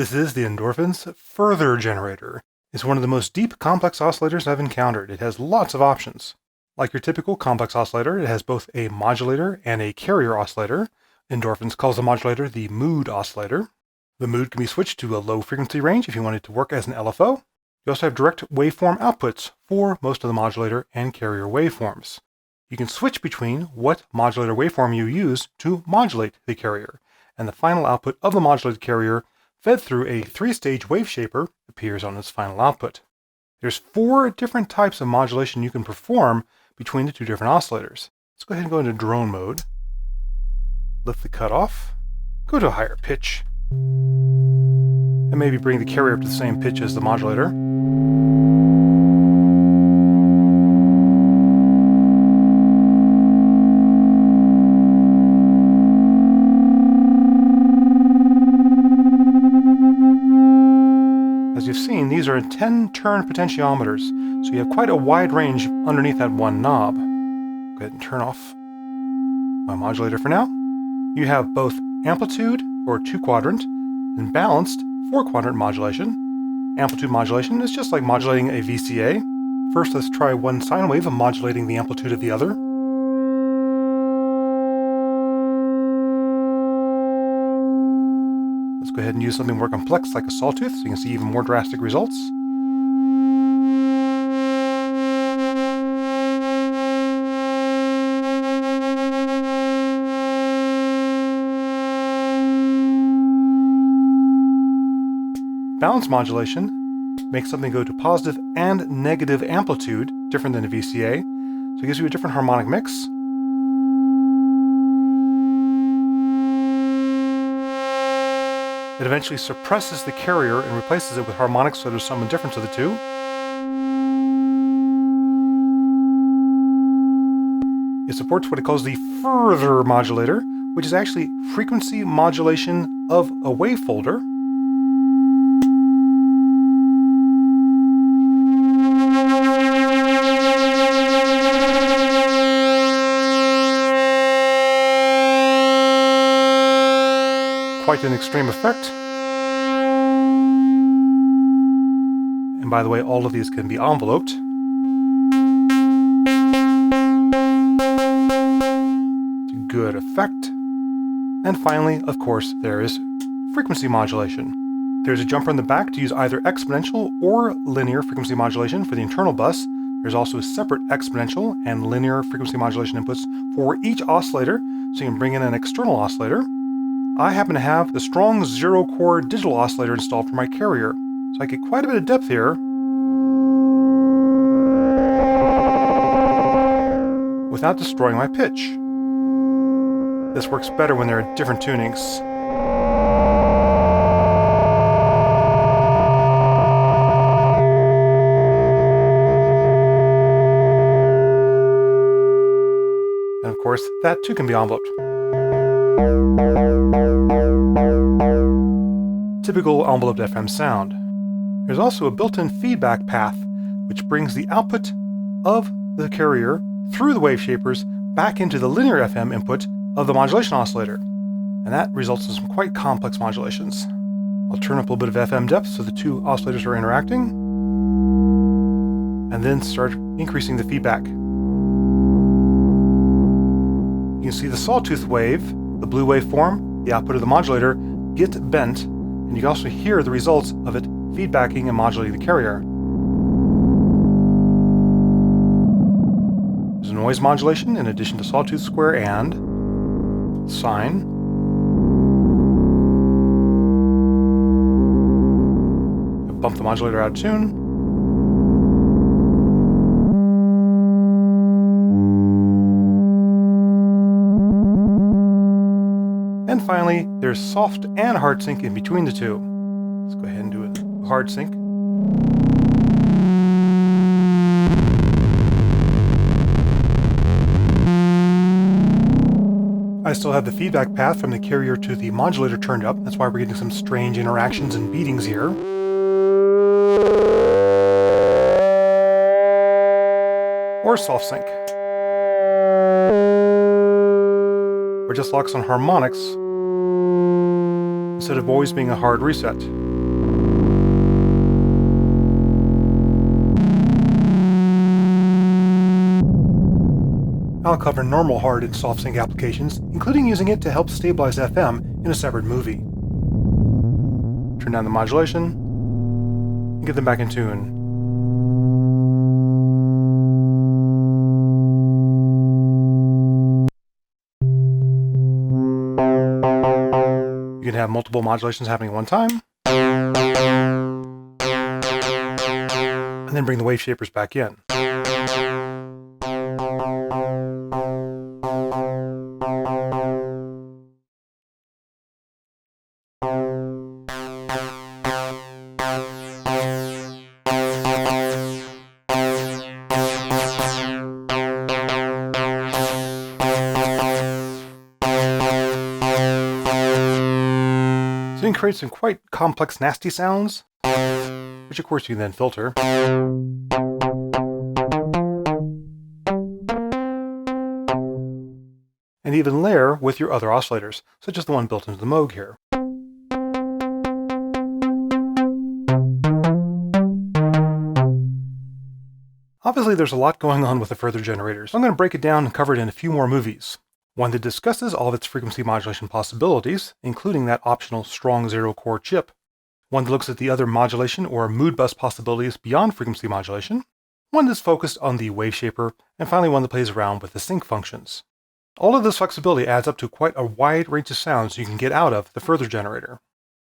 This is the Endorphin.es Furthrrrr Generator. It's one of the most deep complex oscillators I've encountered. It has lots of options. Like your typical complex oscillator, it has both a modulator and a carrier oscillator. Endorphin.es calls the modulator the mood oscillator. The mood can be switched to a low frequency range if you want it to work as an LFO. You also have direct waveform outputs for most of the modulator and carrier waveforms. You can switch between what modulator waveform you use to modulate the carrier, and the final output of the modulated carrier fed through a 3-stage wave shaper appears on its final output. There's 4 different types of modulation you can perform between the 2 different oscillators. Let's go ahead and go into drone mode. Lift the cutoff, go to a higher pitch, and maybe bring the carrier up to the same pitch as the modulator. As you've seen, these are 10-turn potentiometers, so you have quite a wide range underneath that one knob. Go ahead and turn off my modulator for now. You have both amplitude, or 2-quadrant, and balanced 4-quadrant modulation. Amplitude modulation is just like modulating a VCA. First, let's try one sine wave of modulating the amplitude of the other. Let's go ahead and use something more complex like a sawtooth so you can see even more drastic results. Balance modulation makes something go to positive and negative amplitude, different than a VCA, so it gives you a different harmonic mix. It eventually suppresses the carrier and replaces it with harmonics, so there's some difference of the two. It supports what it calls the Furthrrrr modulator, which is actually frequency modulation of a wavefolder. Quite an extreme effect. And by the way, all of these can be enveloped. It's a good effect. And finally, of course, there is frequency modulation. There's a jumper in the back to use either exponential or linear frequency modulation for the internal bus. There's also separate exponential and linear frequency modulation inputs for each oscillator, so you can bring in an external oscillator. I happen to have the strong 0-core digital oscillator installed for my carrier, so I get quite a bit of depth here without destroying my pitch. This works better when there are different tunings. And of course, that too can be enveloped. Typical enveloped FM sound. There's also a built-in feedback path, which brings the output of the carrier through the wave shapers back into the linear FM input of the modulation oscillator. And that results in some quite complex modulations. I'll turn up a little bit of FM depth so the 2 oscillators are interacting, and then start increasing the feedback. You can see the sawtooth wave, the blue waveform, the output of the modulator, get bent, and you can also hear the results of it feedbacking and modulating the carrier. There's a noise modulation in addition to sawtooth, square, and sine. Bump the modulator out of tune. And finally, there's soft and hard sync in between the two. Let's go ahead and do a hard sync. I still have the feedback path from the carrier to the modulator turned up. That's why we're getting some strange interactions and beatings here. Or soft sync. Or just locks on harmonics instead of always being a hard reset. I'll cover normal hard and soft sync applications, including using it to help stabilize FM in a separate movie. Turn down the modulation, and get them back in tune. You can have multiple modulations happening at one time, and then bring the wave shapers back in. So you can create some quite complex, nasty sounds, which of course you can then filter. And even layer with your other oscillators, such as the one built into the Moog here. Obviously there's a lot going on with the Furthrrrr generator, so I'm going to break it down and cover it in a few more movies. One that discusses all of its frequency modulation possibilities, including that optional strong zero-core chip. One that looks at the other modulation or mood bus possibilities beyond frequency modulation. One that's focused on the wave shaper, and finally one that plays around with the sync functions. All of this flexibility adds up to quite a wide range of sounds you can get out of the Furthrrrr generator.